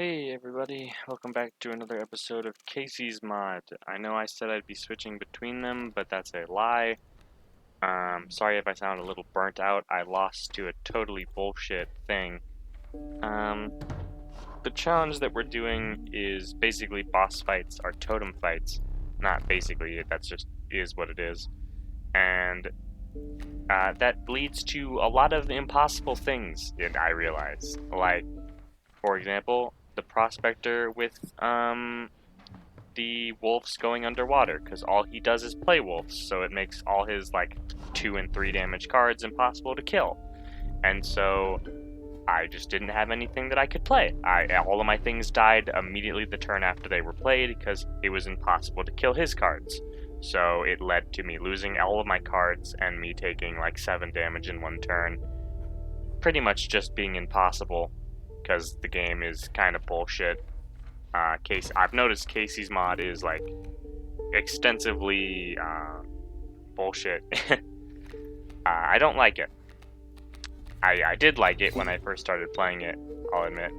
Hey everybody, welcome back to another episode of Kaycee's Mod. I know I said I'd be switching between them, but that's a lie. Sorry if I sound a little burnt out. I lost to a totally bullshit thing. Um, the challenge that we're doing is basically boss fights or totem fights. Not basically, that's just is what it is. And that leads to a lot of impossible things, I realize. Like, for example, the prospector with the wolves going underwater, because all he does is play wolves, so it makes all his like 2 and 3 damage cards impossible to kill. And so I just didn't have anything that I could play. All of my things died immediately the turn after they were played because it was impossible to kill his cards. So it led to me losing all of my cards and me taking like 7 damage in one turn. Pretty much just being impossible because the game is kind of bullshit. I've noticed Kaycee's mod is like extensively bullshit. I don't like it. I did like it when I first started playing it, I'll admit,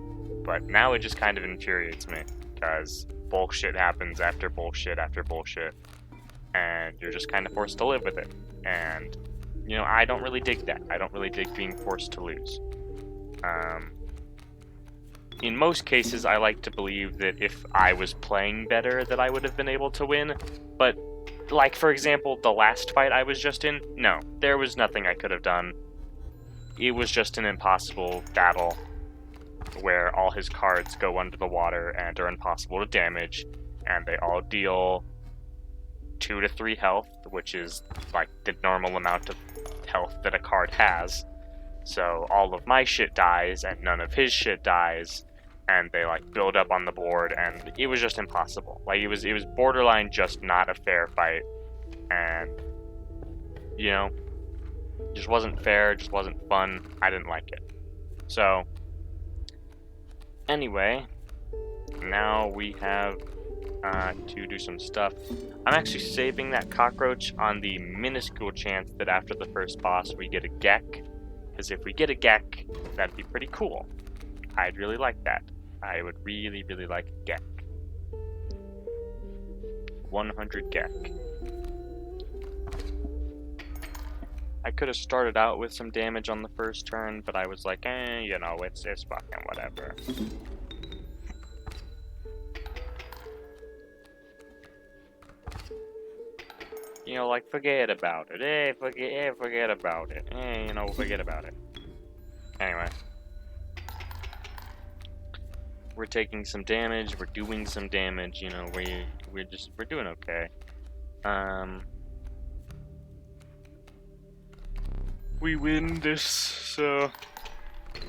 but now it just kind of infuriates me because bullshit happens after bullshit after bullshit, and you're just kind of forced to live with it. And you know, I don't really dig that. I don't really dig being forced to lose. In most cases, I like to believe that if I was playing better, that I would have been able to win. But, like, for example, the last fight I was just in, no, there was nothing I could have done. It was just an impossible battle where all his cards go under the water and are impossible to damage, and they all deal 2 to 3 health, which is, like, the normal amount of health that a card has. So all of my shit dies, and none of his shit dies, and they like build up on the board, and it was just impossible. Like it was borderline just not a fair fight, and you know, just wasn't fair, just wasn't fun. I didn't like it. So anyway, now we have to do some stuff. I'm actually saving that cockroach on the minuscule chance that after the first boss we get a Gek. Because if we get a Gek, that'd be pretty cool. I'd really like that. I would really, really like a Gek. 100 Gek. I could have started out with some damage on the first turn, but I was like, you know, it's fucking whatever. You know, like, forget about it. Forget about it. You know, forget about it. Anyway. We're taking some damage, we're doing some damage, you know, we're doing okay. We win this, so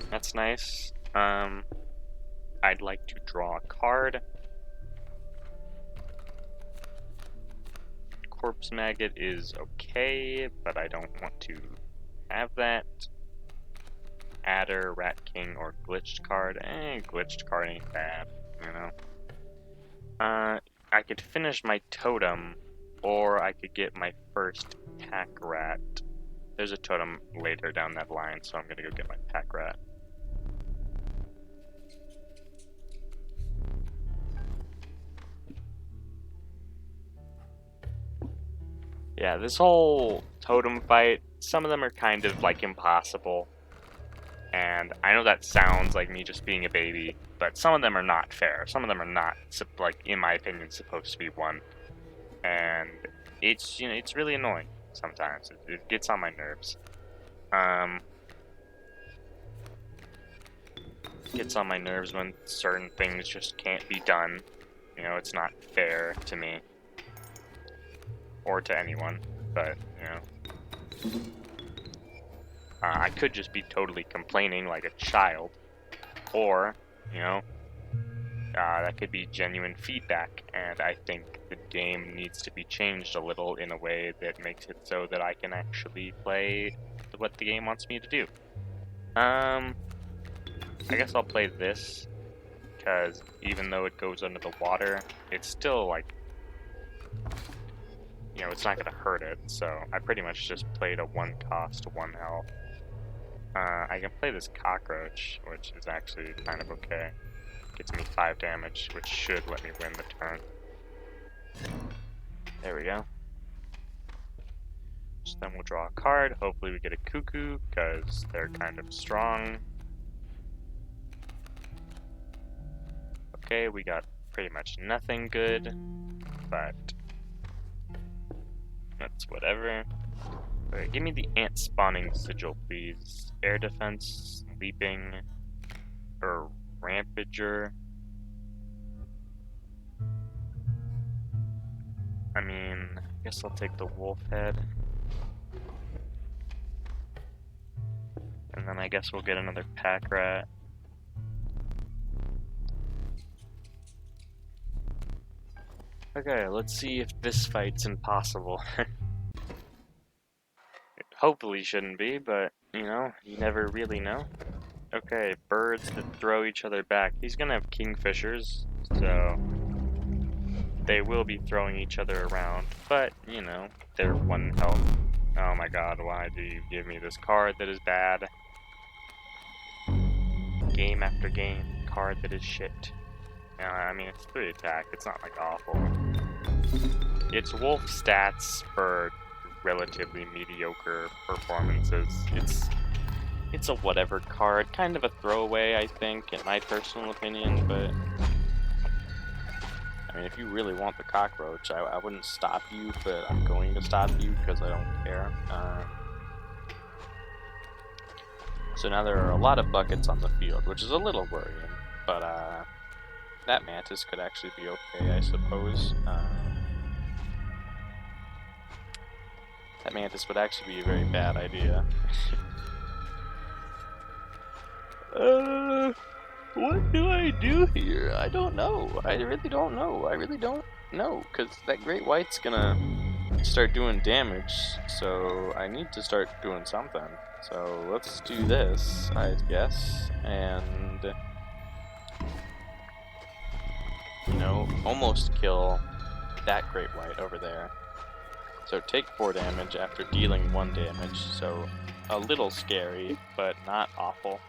that's nice. I'd like to draw a card. Corpse Maggot is okay, but I don't want to have that. Adder, Rat King, or Glitched card. Glitched card ain't bad, you know. I could finish my totem, or I could get my first pack rat. There's a totem later down that line, so I'm gonna go get my pack rat. Yeah, this whole totem fight, some of them are kind of like impossible. And I know that sounds like me just being a baby, but some of them are not fair. Some of them are not, like, in my opinion, supposed to be won. And it's, you know, it's really annoying sometimes. It gets on my nerves. Gets on my nerves when certain things just can't be done. You know, it's not fair to me. Or to anyone, but, you know. I could just be totally complaining like a child, or, you know, that could be genuine feedback, and I think the game needs to be changed a little in a way that makes it so that I can actually play what the game wants me to do. I guess I'll play this, because even though it goes under the water, it's still, like, you know, it's not going to hurt it, so I pretty much just played a 1 cost, 1 health. I can play this cockroach, which is actually kind of okay. gets me 5 damage, which should let me win the turn. There we go. So then we'll draw a card. Hopefully we get a cuckoo, because they're kind of strong. Okay, we got pretty much nothing good, but that's whatever. Alright, give me the ant spawning sigil, please. Air defense, leaping, or rampager. I mean, I guess I'll take the wolf head. And then I guess we'll get another pack rat. Okay, let's see if this fight's impossible. It hopefully shouldn't be, but, you know, you never really know. Okay, birds that throw each other back. He's gonna have kingfishers, so they will be throwing each other around, but, you know, they're 1 health. Oh my god, why do you give me this card that is bad? Game after game, card that is shit. I mean, it's 3 attack, it's not like awful. It's wolf stats for relatively mediocre performances. It's a whatever card, kind of a throwaway, I think, in my personal opinion, but I mean, if you really want the cockroach, I wouldn't stop you, but I'm going to stop you because I don't care. So now there are a lot of buckets on the field, which is a little worrying, but that mantis could actually be okay, I suppose. That mantis would actually be a very bad idea. What do I do here? I don't know. I really don't know. I really don't know, because that great white's gonna start doing damage, so I need to start doing something. So let's do this, I guess, and, you know, almost kill that great white over there. So take 4 damage after dealing 1 damage, so a little scary, but not awful.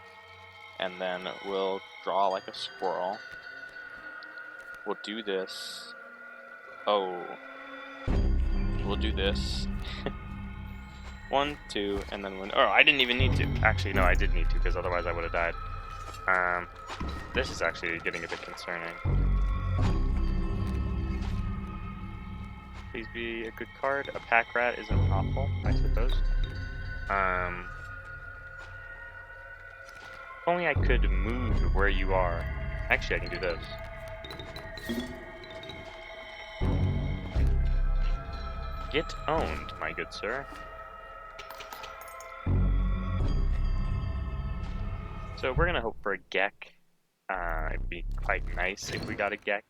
And then we'll draw like a squirrel. We'll do this. Oh. We'll do this. 1, 2, and then when. Oh, I didn't even need to. Actually, no, I did need to, because otherwise I would have died. This is actually getting a bit concerning. Please be a good card. A pack rat isn't awful, I suppose. If only I could move where you are. Actually, I can do this. Get owned, my good sir. So we're gonna hope for a Gek. It'd be quite nice if we got a Gek.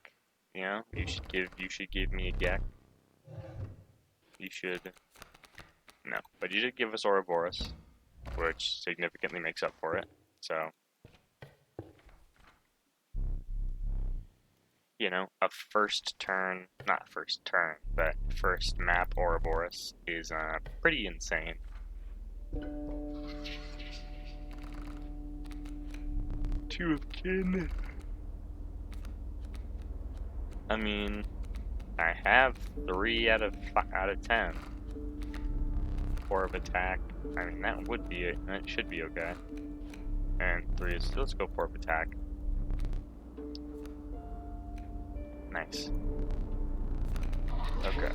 You know, you should give me a Gek. You should. No, but you should give us Ouroboros, which significantly makes up for it. So, you know, a first turn, not first turn, but first map Ouroboros is pretty insane. Two of kin. I mean, I have 3 out of 10. 4 of attack. I mean, that would be it. That should be okay. And 3 is. Let's go 4 of attack. Nice. Okay.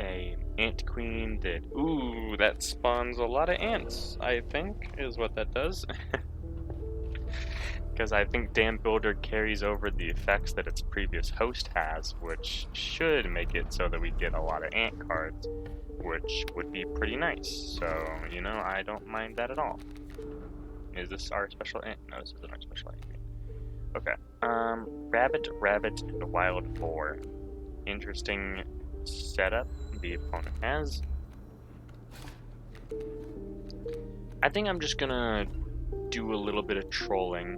A ant queen that. Ooh, that spawns a lot of ants, I think, is what that does. Because I think Dam Builder carries over the effects that its previous host has, which should make it so that we get a lot of ant cards, which would be pretty nice. So, you know, I don't mind that at all. Is this our special ant? No, this isn't our special ant. Okay. Rabbit, and wild boar. Interesting setup the opponent has. I think I'm just gonna do a little bit of trolling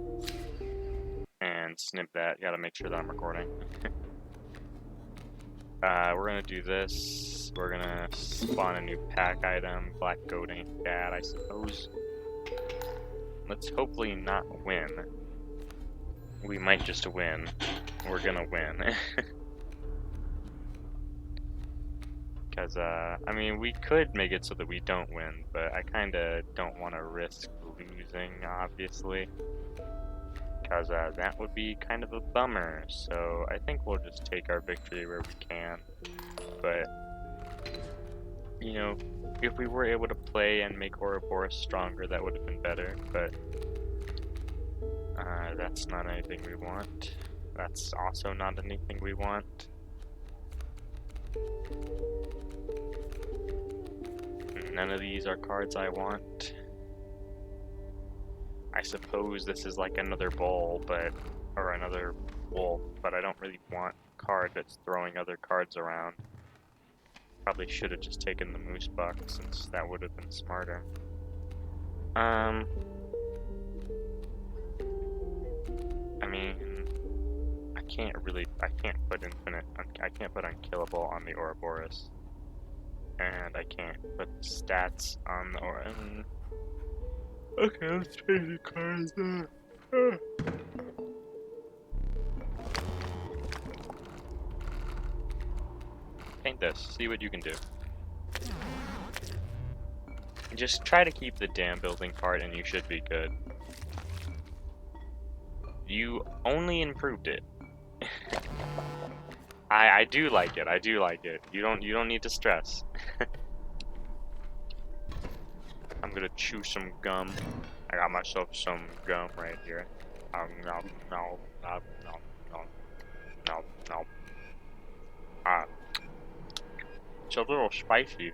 and snip that. Gotta make sure that I'm recording. We're gonna do this. We're gonna spawn a new pack item. Black goat ain't bad, I suppose. let's hopefully not win. We might just win. We're gonna win. Because, I mean, we could make it so that we don't win, but I kinda don't want to risk losing, obviously. Because, that would be kind of a bummer, so I think we'll just take our victory where we can. But, you know, if we were able to play and make Ouroboros stronger, that would have been better, but that's not anything we want. That's also not anything we want. None of these are cards I want. I suppose this is like another bull, or another wolf, but I don't really want a card that's throwing other cards around. Probably should have just taken the moose buck, since that would have been smarter. I mean, I can't put unkillable on the Ouroboros. And I can't put stats on the okay, let's change the cards there. Paint this, see what you can do. Just try to keep the dam building part and you should be good. You only improved it. I do like it, I do like it. You don't need to stress. I'm gonna chew some gum. I got myself some gum right here. No. It's a little spicy.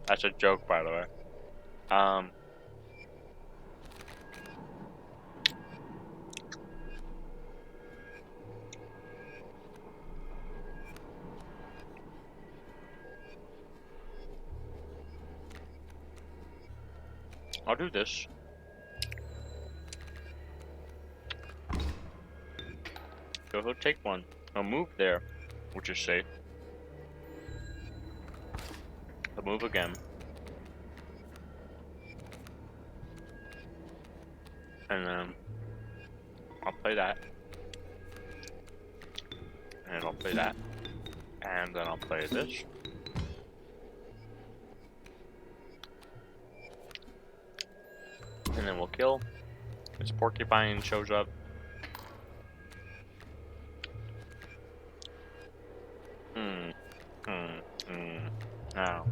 That's a joke, by the way. I'll do this. So he'll take one. He'll move there, which is safe. He'll move again. And then I'll play that. And I'll play that. And then I'll play this. And then we'll kill. This porcupine shows up. No.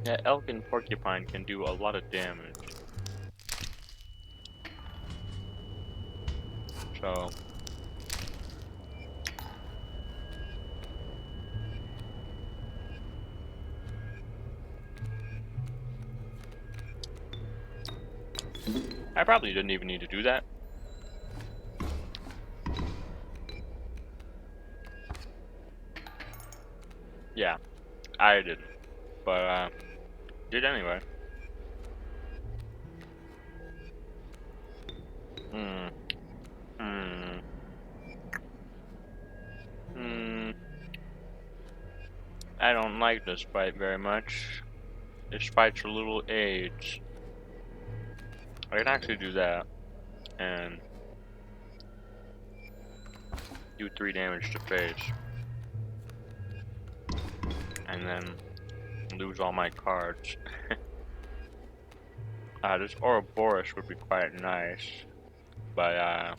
Yeah, elk and porcupine can do a lot of damage. So I probably didn't even need to do that. Yeah, I didn't, but did anyway. I don't like this fight very much. This fight's a little aged. I can actually do that and do 3 damage to face. And then lose all my cards. This Ouroboros would be quite nice, but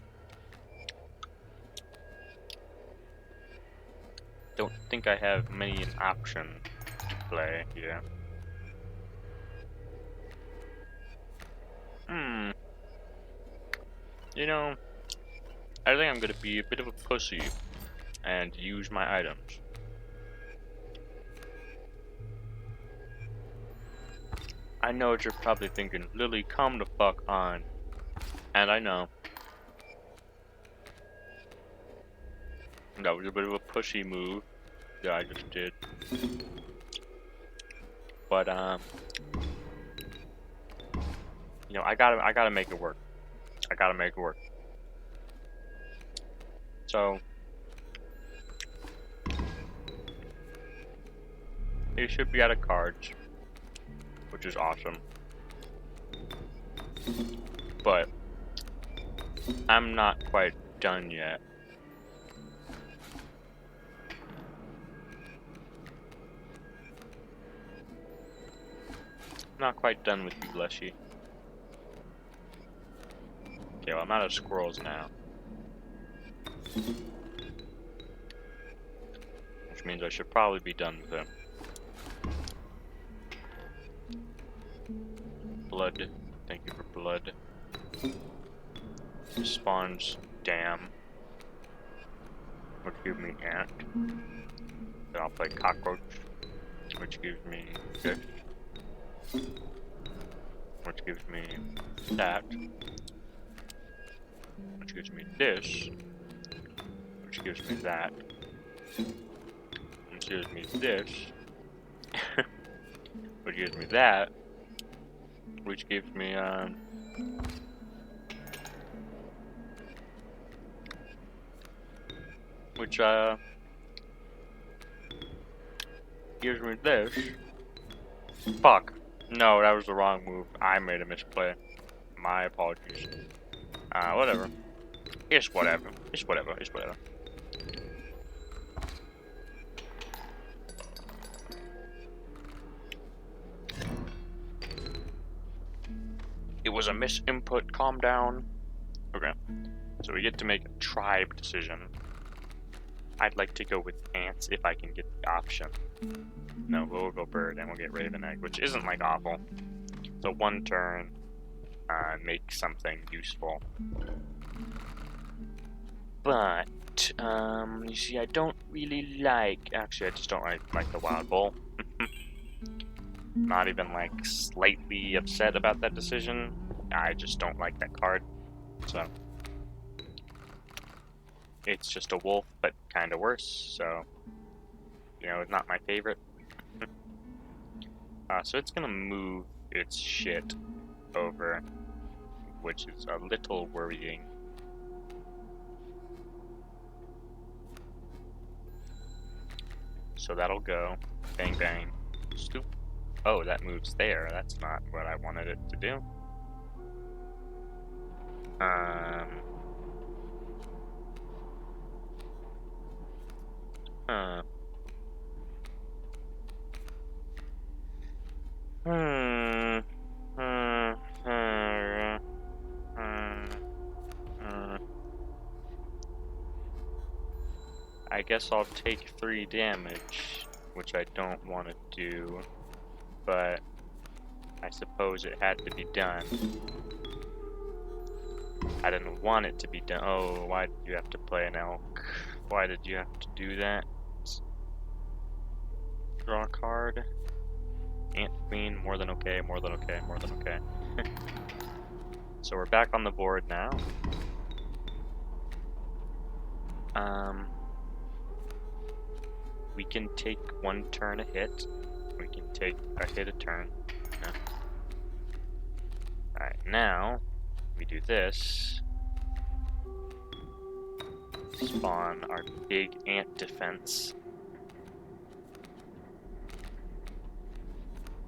don't think I have many options to play here. You know, I think I'm gonna be a bit of a pussy and use my items. I know what you're probably thinking, Lily, come the fuck on. And I know. That was a bit of a pushy move that I just did. But you know, I gotta make it work. I gotta make it work. So They should be out of cards, which is awesome. But I'm not quite done yet. Not quite done with you, Leshy. Okay, well, I'm out of squirrels now. Which means I should probably be done with him. Blood. Thank you for blood. Spawns dam. Which gives me ant. Then I'll play cockroach. Which gives me fish. Which gives me that. Which gives me this. Which gives me that. Which gives me this. Which gives me that. Which gives me which gives me this. Fuck. No, that was the wrong move. I made a misplay. My apologies. Whatever. It's whatever. It's whatever. It's whatever. It was a misinput. Calm down. Okay. So we get to make a tribe decision. I'd like to go with ants if I can get the option. No, we'll go bird and we'll get raven egg, which isn't like awful. So one turn, make something useful. But you see, I don't really like. Actually, I just don't like the wild bull. Not even like slightly upset about that decision. I just don't like that card. So it's just a wolf, but kind of worse. So you know, it's not my favorite. So it's gonna move its shit over, which is a little worrying. So that'll go. Bang bang. Stoop. Oh, that moves there. That's not what I wanted it to do. I guess I'll take 3 damage, which I don't want to do, but I suppose it had to be done. I didn't want it to be done. Oh, why did you have to play an elk? Why did you have to do that? Draw a card. Ant queen, more than okay, more than okay, more than okay. So we're back on the board now. We can take 1 turn a hit. We can take a hit a turn. Yeah. Alright, now we do this. Spawn our big ant defense.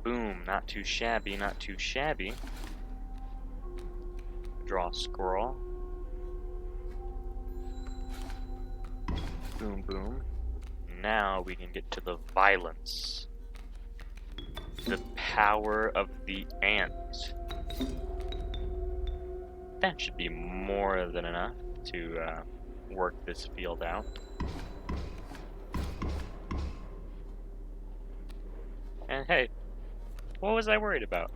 Boom, not too shabby, not too shabby. Draw a squirrel. Boom, boom. Now we can get to the violence. The power of the ant. That should be more than enough to work this field out. And hey, what was I worried about?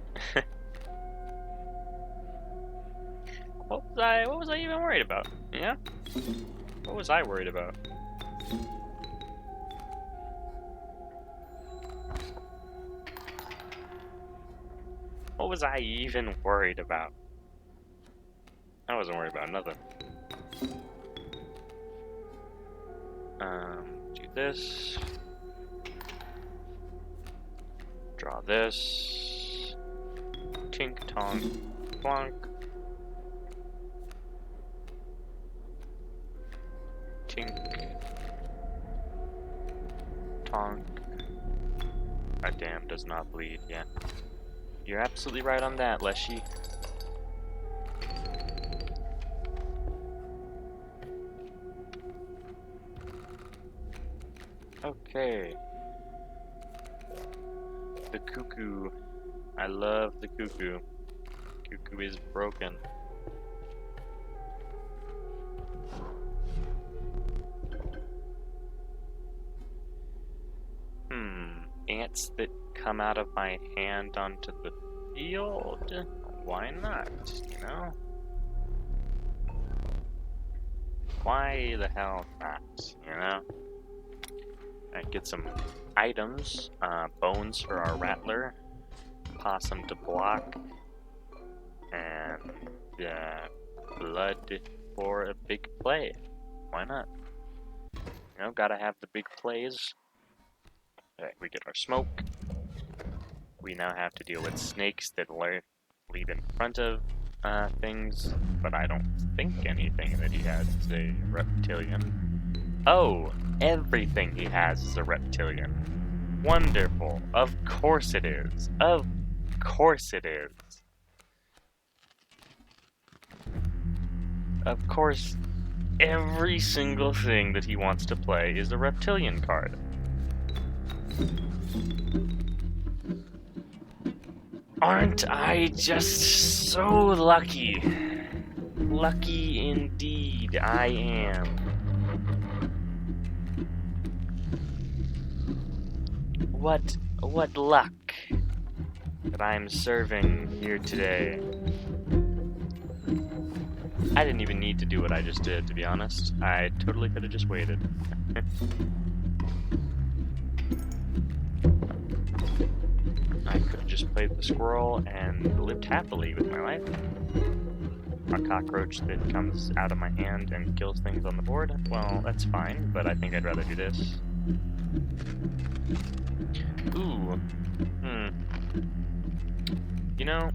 What was I even worried about? Yeah? What was I worried about? What was I even worried about? I wasn't worried about nothing. Do this. Draw this. Tink, tonk, plonk. Tink. Tonk. A dam does not bleed, yeah. You're absolutely right on that, Leshy. Okay. The cuckoo. I love the cuckoo. Cuckoo is broken. Ants that come out of my hand onto the field? Why not, you know? Why the hell not, you know? Alright, get some items. Bones for our rattler. Possum to block. And blood for a big play. Why not? You know, gotta have the big plays. Alright, we get our smoke. We now have to deal with snakes that leap in front of things, but I don't think anything that he has is a reptilian. Oh, everything he has is a reptilian. Wonderful. Of course it is. Of course it is. Of course, every single thing that he wants to play is a reptilian card. Aren't I just so lucky? Lucky indeed, I am. What luck that I'm serving here today. I didn't even need to do what I just did, to be honest. I totally could have just waited. I could have just played the squirrel and lived happily with my life. A cockroach that comes out of my hand and kills things on the board? Well, that's fine, but I think I'd rather do this. Ooh. You know,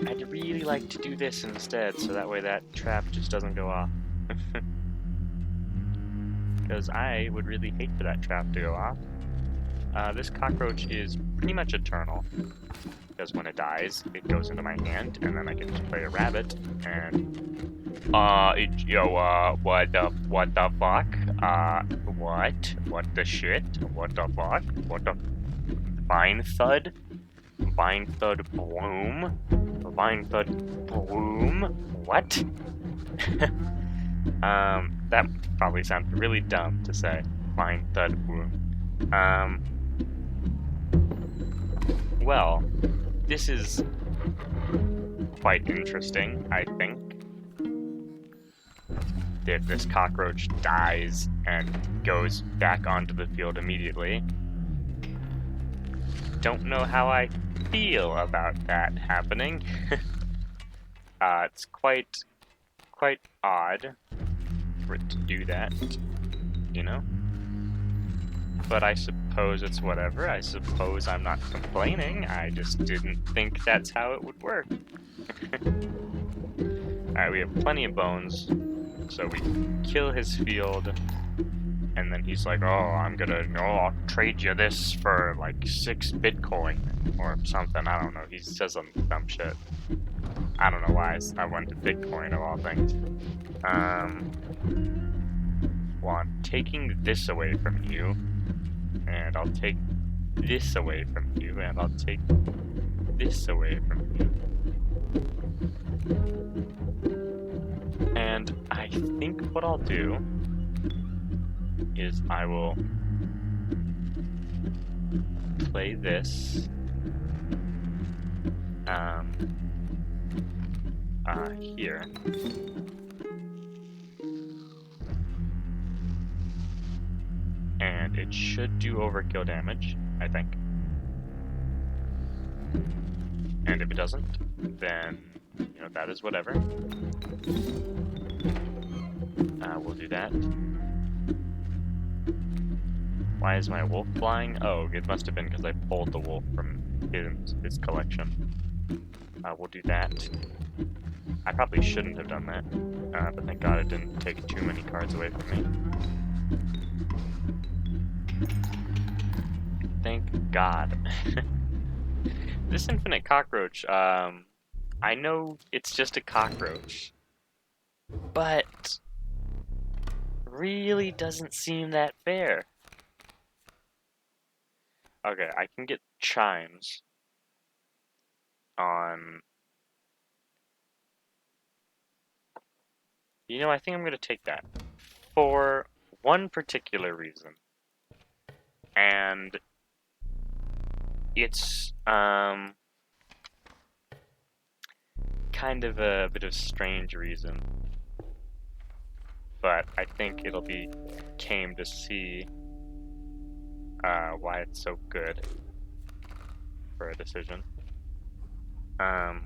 I'd really like to do this instead, so that way that trap just doesn't go off. Because I would really hate for that trap to go off. This cockroach is pretty much eternal, because when it dies, it goes into my hand, and then I can just play a rabbit, and... what the fuck? What the shit? What the fuck? What the... Vine Thud? Vine Thud Bloom? Vine Thud Bloom? What? That probably sounds really dumb to say. Vine Thud Bloom. Well, this is quite interesting, I think. That this cockroach dies and goes back onto the field immediately. Don't know how I feel about that happening. It's quite odd for it to do that, you know? But I suppose it's whatever. I suppose I'm not complaining. I just didn't think that's how it would work. Alright, we have plenty of bones. So we kill his field. And then he's like, I'll trade you this for like 6 Bitcoin. Or something. I don't know. He says some dumb shit. I don't know why I went to Bitcoin of all things. Well, I'm taking this away from you. And I'll take this away from you, and I'll take this away from you. And I think what I'll do is I will play this here. And it should do overkill damage, I think. And if it doesn't, then, you know, that is whatever. We'll do that. Why is my wolf flying? Oh, it must have been because I pulled the wolf from his collection. We'll do that. I probably shouldn't have done that, but thank God it didn't take too many cards away from me. Thank God. This infinite cockroach, I know it's just a cockroach, but really doesn't seem that fair. Okay, I can get chimes on... You know, I think I'm going to take that for one particular reason. And it's, kind of a bit of a strange reason. But I think it'll be came to see why it's so good for a decision. I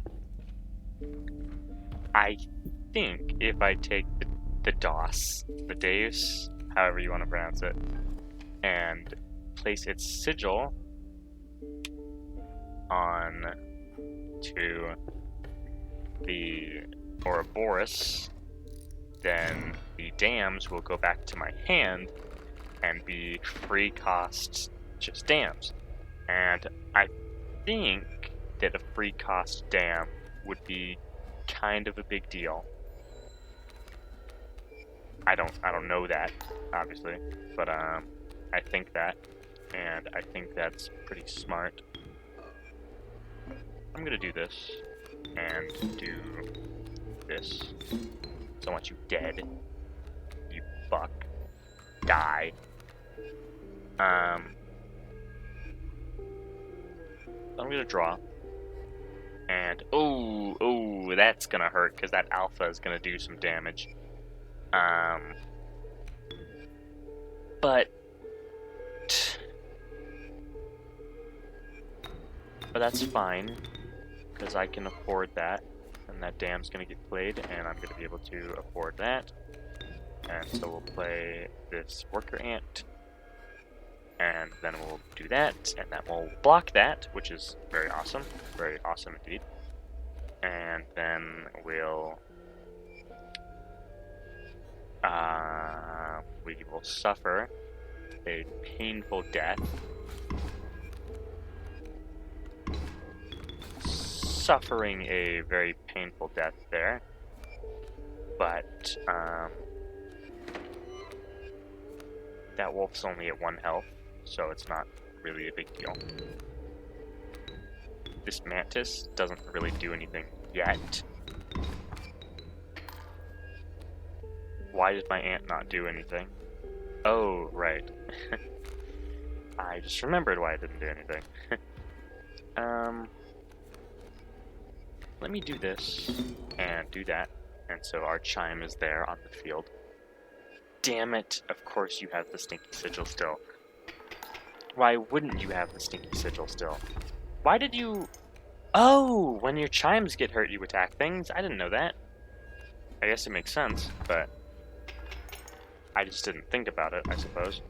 think if I take the DOS, the Deus, however you want to pronounce it, and place its sigil on to the Ouroboros, then the dams will go back to my hand and be free cost just dams. And I think that a free cost dam would be kind of a big deal. I don't know that, obviously, but I think that, and I think that's pretty smart. I'm gonna do this, and do this. So I want you dead, you fuck. Die. I'm gonna draw. And, oh, that's gonna hurt, because that alpha is gonna do some damage. But that's fine, because I can afford that, and that dam's gonna get played, and I'm gonna be able to afford that. And so we'll play this worker ant, and then we'll do that, and that will block that, which is very awesome indeed. And then we'll we will suffer a painful death. Suffering a very painful death there, but that wolf's only at 1 health, so it's not really a big deal. This mantis doesn't really do anything yet. Why did my ant not do anything? Oh, right. I just remembered why I didn't do anything. Let me do this, and do that, and so our chime is there on the field. Damn it, of course you have the stinky sigil still. Why wouldn't you have the stinky sigil still? Why did you... Oh, when your chimes get hurt you attack things? I didn't know that. I guess it makes sense, but I just didn't think about it, I suppose.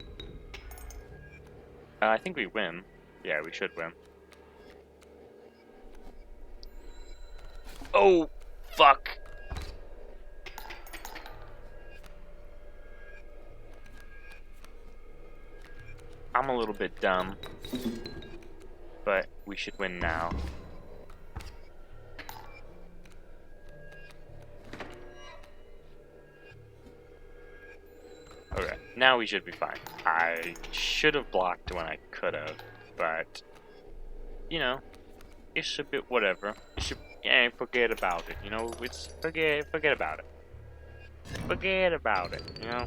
I think we win. Yeah, we should win. Oh, fuck. I'm a little bit dumb, but we should win now. Okay, now we should be fine. I should have blocked when I could have, but, you know, it's a bit whatever. It should, yeah, forget about it, you know, it's, forget about it. Forget about it, you know?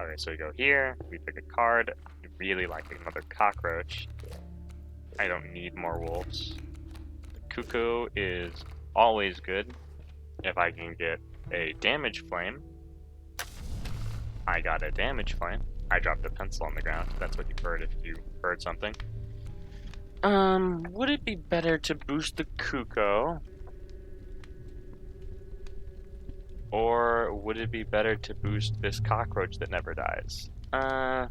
Okay, so we go here, we pick a card. I really like another cockroach. I don't need more wolves. The cuckoo is always good. If I can get a damage flame. I got a damage flame. I dropped a pencil on the ground. That's what you heard if you heard something. Would it be better to boost the cuckoo? Or would it be better to boost this cockroach that never dies? I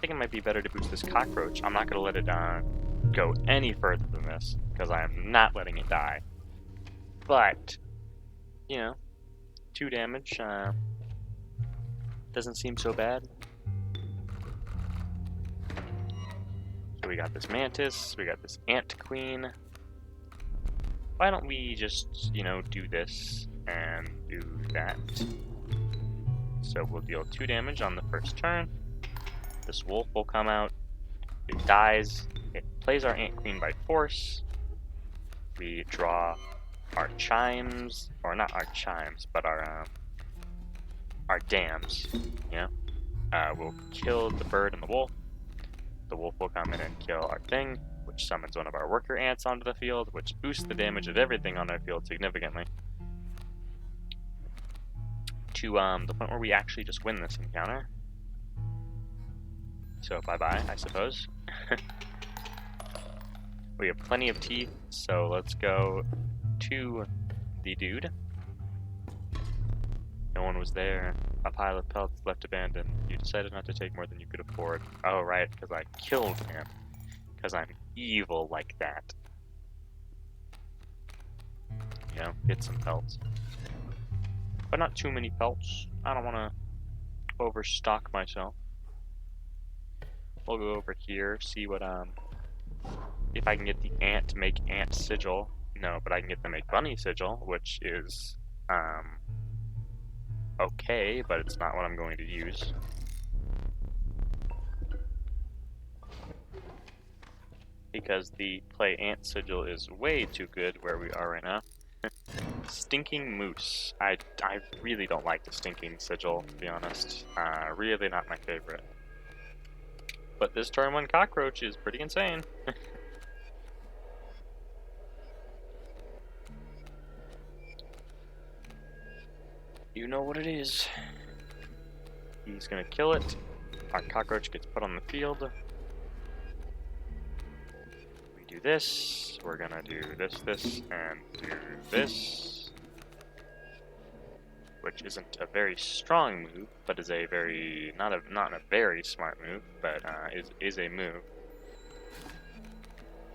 think it might be better to boost this cockroach. I'm not going to let it go any further than this, because I am not letting it die. But, you know, 2 damage. Doesn't seem so bad. So we got this mantis, we got this ant queen. Why don't we just, you know, do this and do that? So we'll deal 2 damage on the first turn. This wolf will come out. It dies. It plays our ant queen by force. We draw our chimes, or not our chimes, but our dams. You know, we'll kill the bird and the wolf. The wolf will come in and kill our thing, which summons one of our worker ants onto the field, which boosts the damage of everything on our field significantly. To the point where we actually just win this encounter. So bye-bye, I suppose. We have plenty of teeth, so let's go to the dude. No one was there. A pile of pelts left abandoned. You decided not to take more than you could afford. Oh, right, because I killed him. Because I'm evil like that. You know, get some pelts. But not too many pelts. I don't want to overstock myself. We'll go over here, see what, if I can get the ant to make ant sigil. No, but I can get them to make bunny sigil, which is, okay, but it's not what I'm going to use. Because the play ant sigil is way too good where we are right now. Stinking moose. I really don't like the stinking sigil, to be honest. Really not my favorite. But this turn 1 cockroach is pretty insane. You know what it is. He's gonna kill it. Our cockroach gets put on the field. We do this. We're gonna do this, and do this. Which isn't a very strong move, but is a very, not a very smart move, but is a move.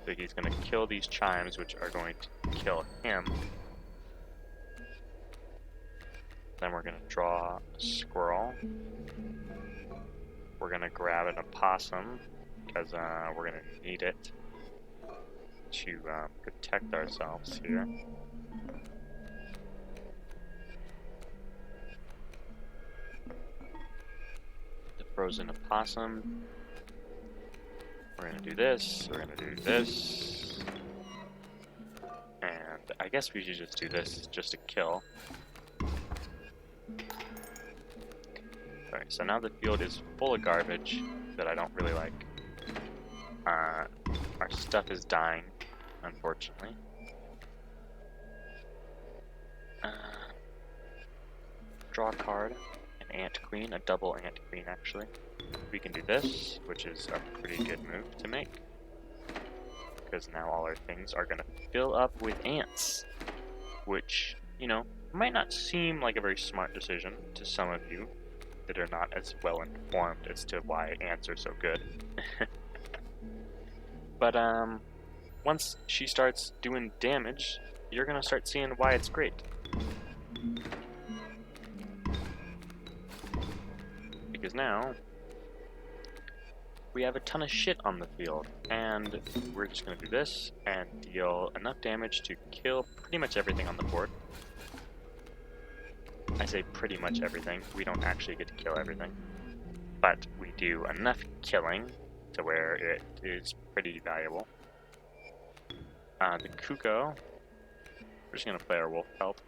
So he's gonna kill these chimes, which are going to kill him. Then we're gonna draw a squirrel. We're gonna grab an opossum, because we're gonna need it to protect ourselves here. The frozen opossum. We're gonna do this, we're gonna do this. And I guess we should just do this just to kill. Alright, so now the field is full of garbage that I don't really like. Our stuff is dying, unfortunately. Draw a card, an ant queen, a double ant queen actually. We can do this, which is a pretty good move to make. Because now all our things are going to fill up with ants. Which, you know, might not seem like a very smart decision to some of you that are not as well informed as to why ants are so good. But once she starts doing damage, you're gonna start seeing why it's great. Because now we have a ton of shit on the field, and we're just gonna do this and deal enough damage to kill pretty much everything on the board. I say pretty much everything. We don't actually get to kill everything. But we do enough killing to where it is pretty valuable. The Kuko, we're just going to play our wolf pelt.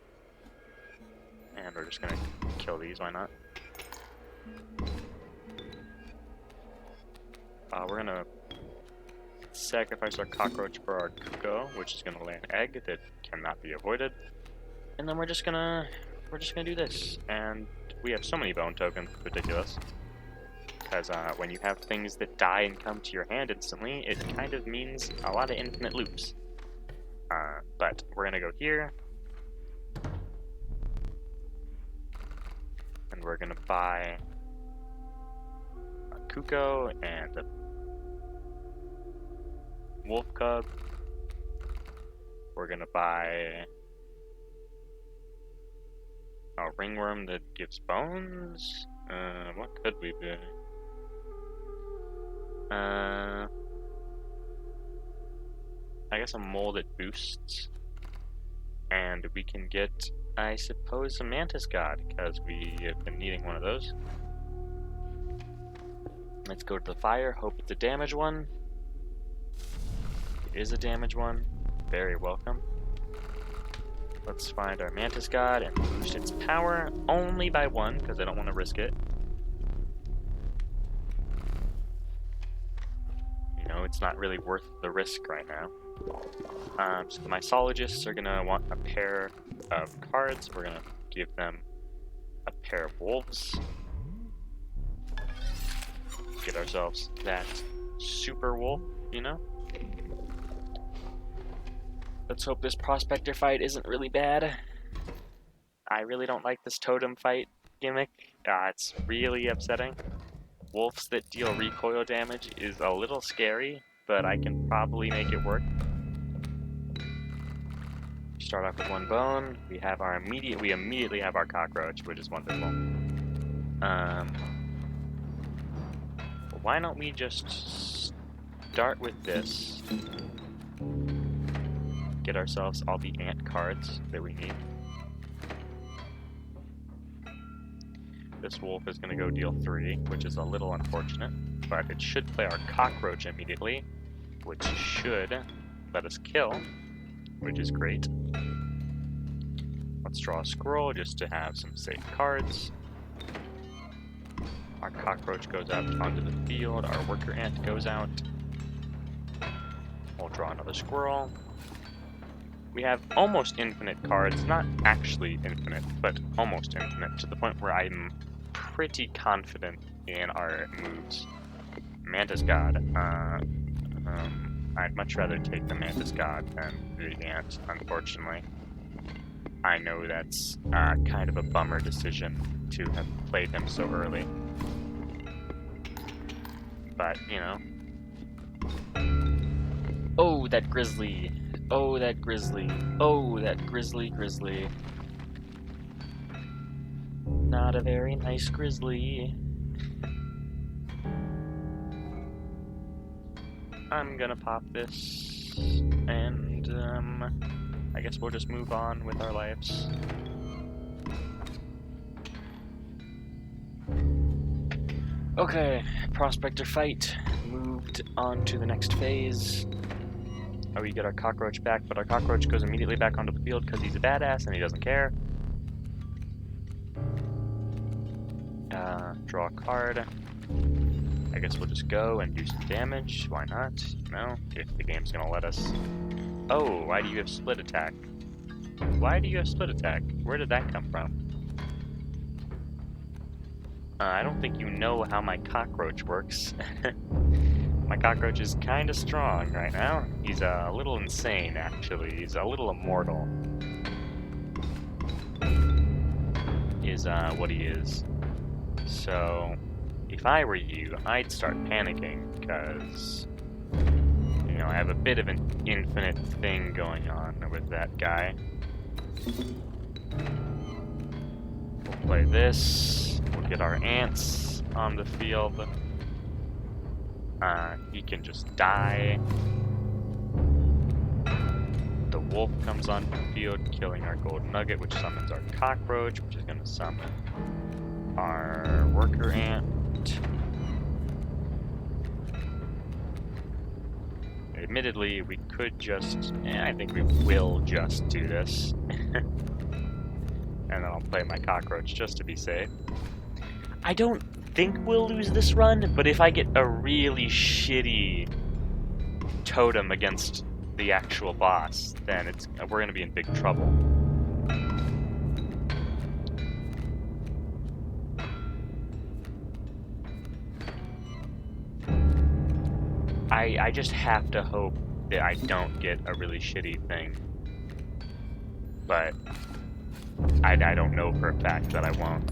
And we're just going to kill these, why not? We're going to sacrifice our cockroach for our Kuko, which is going to lay an egg that cannot be avoided. And then we're just gonna do this, and we have so many bone tokens, it's ridiculous. Because when you have things that die and come to your hand instantly, it kind of means a lot of infinite loops. But we're gonna go here, and we're gonna buy a Kuko and a wolf cub. We're gonna buy a ringworm that gives bones, What could we do? I guess a mold that boosts. And we can get, I suppose, a Mantis God, because we have been needing one of those. Let's go to the fire, hope it's a damage one. It is a damage one. Very welcome. Let's find our Mantis God and boost its power only by 1, because I don't want to risk it. You know, it's not really worth the risk right now. So the Mycologists are going to want a pair of cards. We're going to give them a pair of wolves. Get ourselves that super wolf, you know? Let's hope this Prospector fight isn't really bad. I really don't like this totem fight gimmick. It's really upsetting. Wolves that deal recoil damage is a little scary, but I can probably make it work. Start off with 1 bone. We immediately have our cockroach, which is wonderful. Why don't we just start with this? Get ourselves all the ant cards that we need. This wolf is going to go deal 3, which is a little unfortunate, but it should play our cockroach immediately, which should let us kill, which is great. Let's draw a scroll just to have some safe cards. Our cockroach goes out onto the field, our worker ant goes out. We'll draw another squirrel. We have almost infinite cards, not actually infinite, but almost infinite, to the point where I'm pretty confident in our moves. Mantis God. I'd much rather take the Mantis God than the ant, unfortunately. I know that's kind of a bummer decision to have played him so early. But, you know. Oh, that grizzly. Oh, that grizzly. Oh, that grizzly. Not a very nice grizzly. I'm gonna pop this, and I guess we'll just move on with our lives. Okay, Prospector fight. Moved on to the next phase. We get our cockroach back, but our cockroach goes immediately back onto the field because he's a badass and he doesn't care. Draw a card. I guess we'll just go and do some damage. Why not? No, if the game's gonna let us. Oh, why do you have split attack? Why do you have split attack? Where did that come from? I don't think you know how my cockroach works. My cockroach is kind of strong right now. He's a little insane, actually. He's a little immortal. Is what he is. So, if I were you, I'd start panicking, because, you know, I have a bit of an infinite thing going on with that guy. We'll play this. We'll get our ants on the field. He can just die. The wolf comes on the field, killing our gold nugget, which summons our cockroach, which is going to summon our worker ant. Admittedly, we could just... I think we will just do this. And then I'll play my cockroach just to be safe. I don't think we'll lose this run, but if I get a really shitty totem against the actual boss, then we're gonna be in big trouble. I just have to hope that I don't get a really shitty thing. But I don't know for a fact that I won't.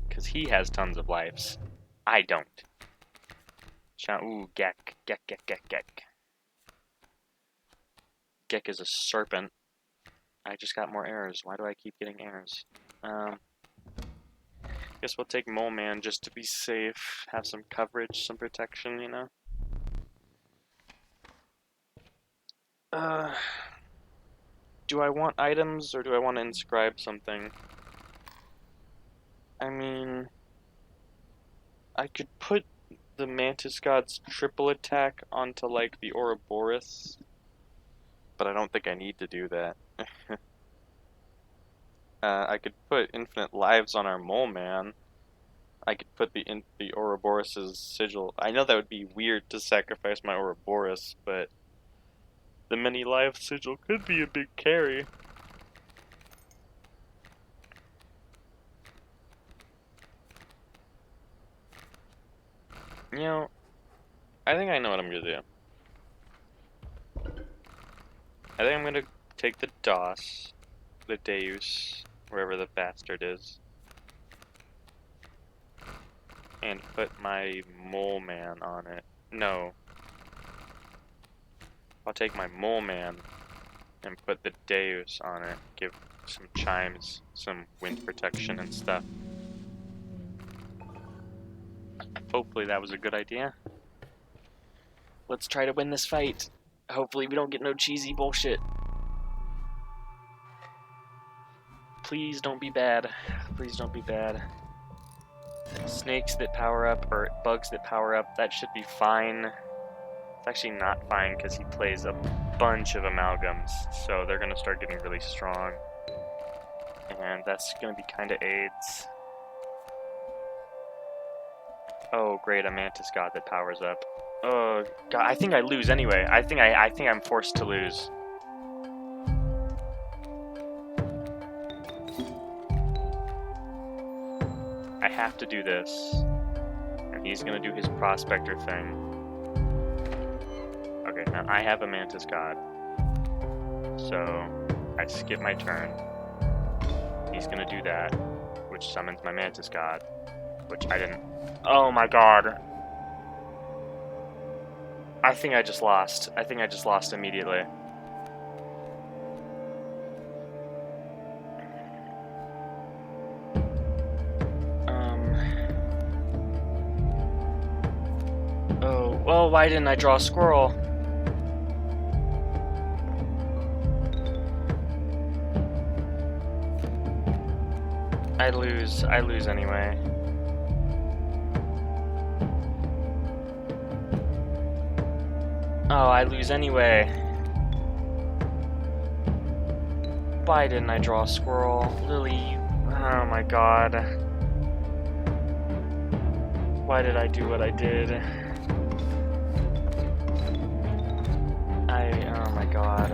Because he has tons of lives. I don't. Ooh, Gek. Gek. Gek is a serpent. I just got more errors. Why do I keep getting errors? Guess we'll take Mole Man just to be safe. Have some coverage, some protection, you know? Do I want items or do I want to inscribe something? I mean, I could put the Mantis God's triple attack onto, like, the Ouroboros, but I don't think I need to do that. I could put infinite lives on our Mole Man. I could put the Ouroboros' sigil. I know that would be weird to sacrifice my Ouroboros, but the many life sigil could be a big carry. You know, I think I know what I'm gonna do. I think I'm gonna take the DOS, the Deus, wherever the bastard is, and put my Mole Man on it. No. I'll take my Mole Man and put the Deus on it. Give some chimes, some wind protection and stuff. Hopefully that was a good idea. Let's try to win this fight. Hopefully we don't get no cheesy bullshit. Please don't be bad. Please don't be bad. Snakes that power up, or bugs that power up, that should be fine. It's actually not fine because he plays a bunch of amalgams, so they're going to start getting really strong. And that's going to be kind of AIDS. Oh, great, a Mantis God that powers up. Oh, God, I think I lose anyway. I think I'm forced to lose. I have to do this. And he's gonna do his prospector thing. Okay, now I have a Mantis God. So, I skip my turn. He's gonna do that, which summons my Mantis God. Which I didn't... Oh my god! I think I just lost. I think I just lost immediately. Oh, well, why didn't I draw a squirrel? I lose anyway. Oh, I lose anyway. Why didn't I draw a squirrel? Lily, oh my god. Why did I do what I did? Oh my god.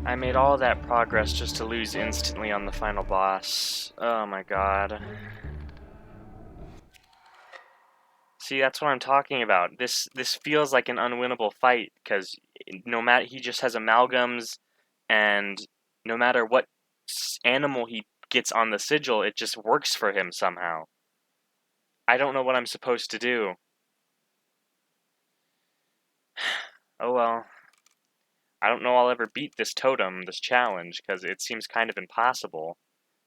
I made all that progress just to lose instantly on the final boss. Oh my god. See, that's what I'm talking about. This feels like an unwinnable fight, because no matter, he just has amalgams, and no matter what animal he gets on the sigil, it just works for him somehow. I don't know what I'm supposed to do. Oh well. I don't know I'll ever beat this totem, this challenge, because it seems kind of impossible.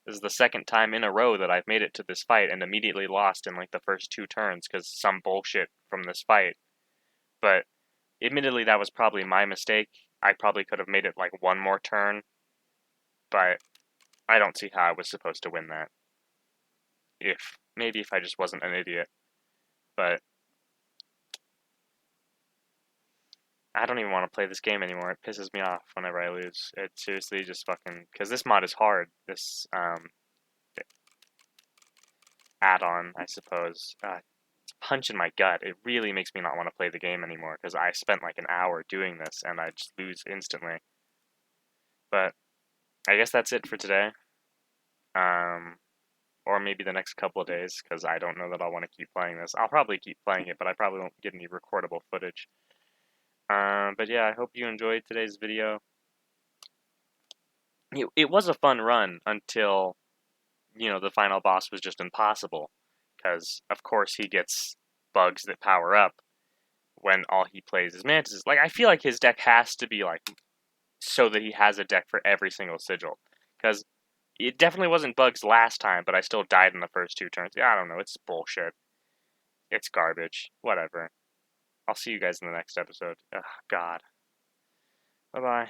This is the second time in a row that I've made it to this fight and immediately lost in like the first 2 turns because some bullshit from this fight. But admittedly, that was probably my mistake. I probably could have made it like 1 more turn, but I don't see how I was supposed to win that. Maybe if I just wasn't an idiot. But I don't even want to play this game anymore. It pisses me off whenever I lose. It seriously just fucking... Because this mod is hard. This, add-on, I suppose. It's a punch in my gut. It really makes me not want to play the game anymore, because I spent like an hour doing this, and I just lose instantly. But, I guess that's it for today. Or maybe the next couple of days, because I don't know that I'll want to keep playing this. I'll probably keep playing it, but I probably won't get any recordable footage. But yeah, I hope you enjoyed today's video. It was a fun run until, you know, the final boss was just impossible. because of course he gets bugs that power up when all he plays is mantises. Like, I feel like his deck has to be like so that he has a deck for every single sigil, because it definitely wasn't bugs last time, but I still died in the first 2 turns. Yeah, I don't know. It's bullshit. It's garbage. Whatever. I'll see you guys in the next episode. Ugh, God. Bye bye.